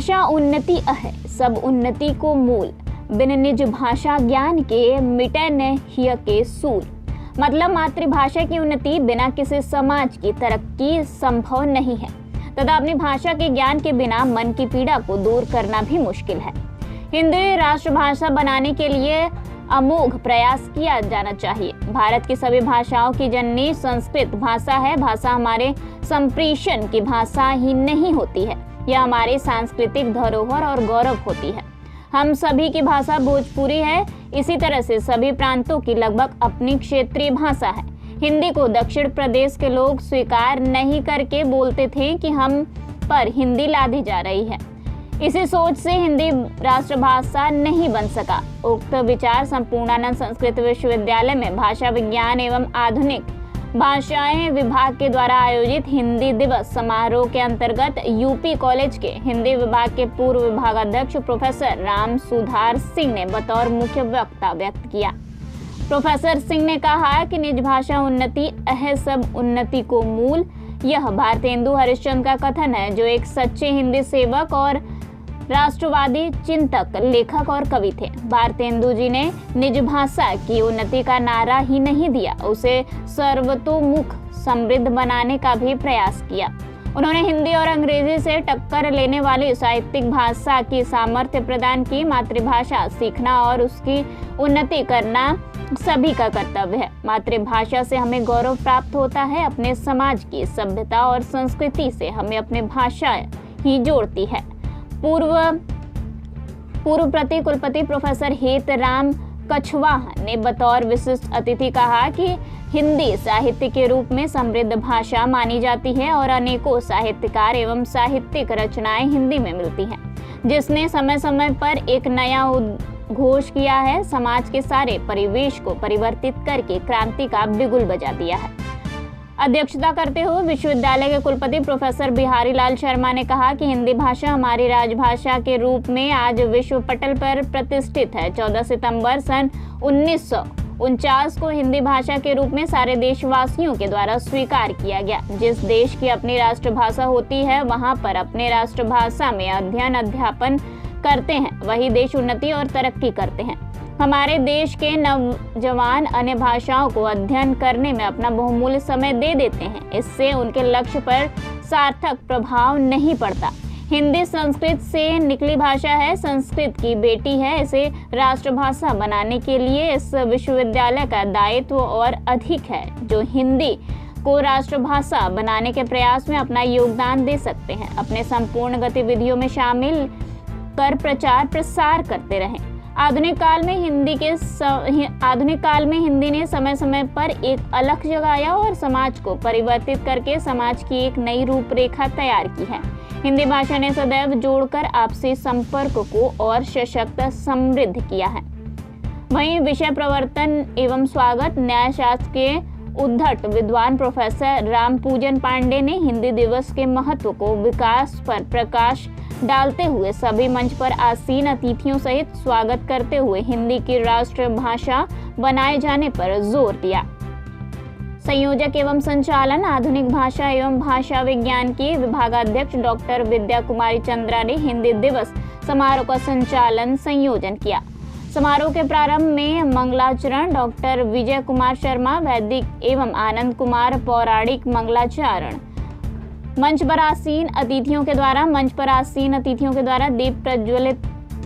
भाषा उन्नति अहै सब उन्नति को मूल, बिन निज भाषा ज्ञान के मिटै न हिय के सूल। मतलब मातृभाषा की उन्नति बिना किसी समाज की तरक्की संभव नहीं है तथा अपनी भाषा के ज्ञान के बिना मन की पीड़ा को दूर करना भी मुश्किल है। हिंदी राष्ट्रभाषा बनाने के लिए अमोघ प्रयास किया जाना चाहिए। भारत की सभी भाषाओं की जननी संस्कृत भाषा है। भाषा हमारे संप्रेषण की भाषा ही नहीं होती है, यह हमारी सांस्कृतिक धरोहर और गौरव होती है। हम सभी की भाषा भोजपुरी है। इसी तरह से सभी प्रांतों की लगभग अपनी क्षेत्रीय भाषा है। हिंदी को दक्षिण प्रदेश के लोग स्वीकार नहीं करके बोलते थे कि हम पर हिंदी लादी जा रही है। इसी सोच से हिंदी राष्ट्रभाषा नहीं बन सका। उक्त विचार संपूर्णानंद संस्कृत विश्वविद्यालय में भाषा विज्ञान एवं आधुनिक भाषाएं विभाग के द्वारा आयोजित हिंदी दिवस समारोह के अंतर्गत यूपी कॉलेज के हिंदी विभाग के पूर्व विभागाध्यक्ष प्रोफेसर राम सुधार सिंह ने बतौर मुख्य वक्ता व्यक्त किया। प्रोफेसर सिंह ने कहा कि निज भाषा उन्नति अहै सब उन्नति को मूल। यह भारतेंदु हरिश्चंद्र का कथन है, जो एक सच्चे हिंदी सेवक और राष्ट्रवादी चिंतक, लेखक और कवि थे। भारतेंदु जी ने निज भाषा की उन्नति का नारा ही नहीं दिया, उसे सर्वतोमुख समृद्ध बनाने का भी प्रयास किया। उन्होंने हिंदी और अंग्रेजी से टक्कर लेने वाली साहित्यिक भाषा की सामर्थ्य प्रदान की। मातृभाषा सीखना और उसकी उन्नति करना सभी का कर्तव्य है। मातृभाषा से हमें गौरव प्राप्त होता है। अपने समाज की सभ्यता और संस्कृति से हमें अपनी भाषा ही जोड़ती है। पूर्व प्रति कुलपति प्रोफेसर हेतराम कछवाहा ने बतौर विशिष्ट अतिथि कहा कि हिंदी साहित्य के रूप में समृद्ध भाषा मानी जाती है और अनेकों साहित्यकार एवं साहित्यिक रचनाएं हिंदी में मिलती हैं, जिसने समय समय पर एक नया उद्घोष किया है। समाज के सारे परिवेश को परिवर्तित करके क्रांति का बिगुल बजा दिया है। अध्यक्षता करते हुए विश्वविद्यालय के कुलपति प्रोफेसर बिहारी लाल शर्मा ने कहा कि हिंदी भाषा हमारी राजभाषा के रूप में आज विश्व पटल पर प्रतिष्ठित है। 14 सितंबर सन 1949 को हिंदी भाषा के रूप में सारे देशवासियों के द्वारा स्वीकार किया गया। जिस देश की अपनी राष्ट्रभाषा होती है, वहां पर अपने राष्ट्रभाषा में अध्ययन अध्यापन करते हैं, वही देश उन्नति और तरक्की करते हैं। हमारे देश के नौजवान अन्य भाषाओं को अध्ययन करने में अपना बहुमूल्य समय दे देते हैं। इससे उनके लक्ष्य पर सार्थक प्रभाव नहीं पड़ता। हिंदी संस्कृत से निकली भाषा है, संस्कृत की बेटी है। इसे राष्ट्रभाषा बनाने के लिए इस विश्वविद्यालय का दायित्व और अधिक है, जो हिंदी को राष्ट्रभाषा बनाने के प्रयास में अपना योगदान दे सकते हैं। अपने संपूर्ण गतिविधियों में शामिल कर प्रचार प्रसार करते रहें। आधुनिक काल में हिंदी ने समय समय पर एक अलख जगाया और समाज को परिवर्तित करके समाज की एक नई रूपरेखा तैयार की है। हिंदी भाषा ने सदैव जोड़कर आपसी संपर्क को और सशक्त समृद्ध किया है। वहीं विषय प्रवर्तन एवं स्वागत न्यायशास्त्र के उद्धट विद्वान प्रोफेसर रामपूजन पांडे ने हिंदी दिवस के महत्व को विकास पर प्रकाश डालते हुए सभी मंच पर आसीन अतिथियों सहित स्वागत करते हुए हिंदी की राष्ट्रभाषा बनाए जाने पर जोर दिया। संयोजक एवं संचालन आधुनिक भाषा एवं भाषा विज्ञान की विभागाध्यक्ष डॉक्टर विद्या कुमारी चंद्रा ने हिंदी दिवस समारोह का संचालन संयोजन किया। समारोह के प्रारंभ में मंगलाचरण डॉक्टर विजय कुमार शर्मा, वैदिक एवं आनंद कुमार पौराणिक मंगलाचरण मंच पर आसीन अतिथियों के द्वारा दीप प्रज्वलित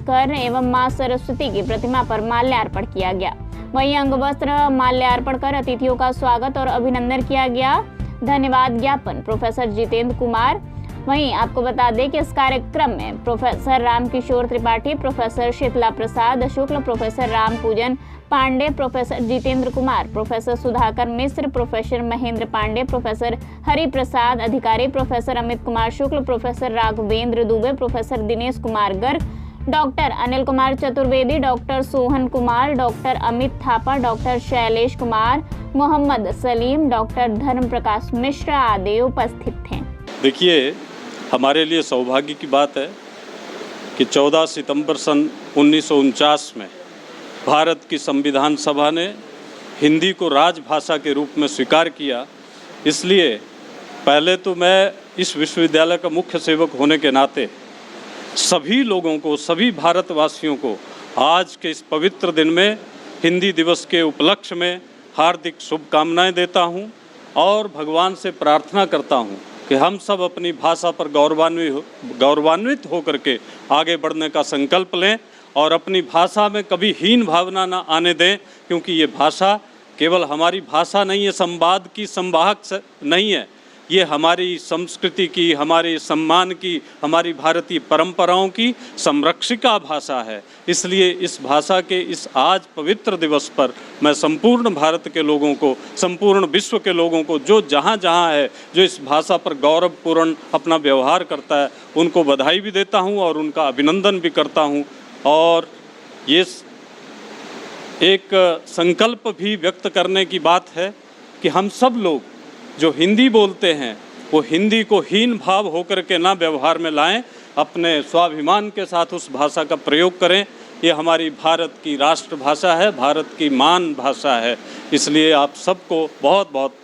कर एवं मां सरस्वती की प्रतिमा पर माल्यार्पण किया गया। वहीं अंगवस्त्र माल्यार्पण कर अतिथियों का स्वागत और अभिनंदन किया गया। धन्यवाद ज्ञापन प्रोफेसर जितेंद्र कुमार। वहीं आपको बता दें कि इस कार्यक्रम में professor Ramkishore Tripathi, professor Sheetla Prasad Shukla, professor Rampujan Pandey, professor Jitendra Kumar, professor Sudhakar Mishra, professor Mahendra Pandey, professor Hari Prasad Adhikari, professor Amit Kumar Shukla, professor Raghvendra Dubey, professor Dinesh Kumar Garg, doctor Anil Kumar Chaturvedi, doctor Sohan Kumar, doctor Amit Thapa, doctor Shailesh Kumar, Mohammad Salim, doctor Dharm Prakash मिश्र आदि उपस्थित थे। देखिए, हमारे लिए सौभाग्य की बात है कि 14 सितंबर सन 1949 में भारत की संविधान सभा ने हिंदी को राजभाषा के रूप में स्वीकार किया। इसलिए पहले तो मैं इस विश्वविद्यालय का मुख्य सेवक होने के नाते सभी लोगों को, सभी भारतवासियों को आज के इस पवित्र दिन में हिंदी दिवस के उपलक्ष्य में हार्दिक शुभकामनाएं देता हूं और भगवान से प्रार्थना करता हूं कि हम सब अपनी भाषा पर गौरवान्वित होकर के आगे बढ़ने का संकल्प लें और अपनी भाषा में कभी हीन भावना ना आने दें, क्योंकि ये भाषा केवल हमारी भाषा नहीं है, संवाद की संवाहक नहीं है, ये हमारी संस्कृति की, हमारे सम्मान की, हमारी भारतीय परंपराओं की संरक्षिका भाषा है। इसलिए इस भाषा के इस आज पवित्र दिवस पर मैं संपूर्ण भारत के लोगों को, संपूर्ण विश्व के लोगों को, जो जहाँ जहाँ है, जो इस भाषा पर गौरवपूर्ण अपना व्यवहार करता है, उनको बधाई भी देता हूँ और उनका अभिनंदन भी करता हूँ। और ये एक संकल्प भी व्यक्त करने की बात है कि हम सब लोग जो हिंदी बोलते हैं वो हिंदी को हीन भाव होकर के ना व्यवहार में लाएं, अपने स्वाभिमान के साथ उस भाषा का प्रयोग करें। ये हमारी भारत की राष्ट्रभाषा है, भारत की मान भाषा है। इसलिए आप सबको बहुत बहुत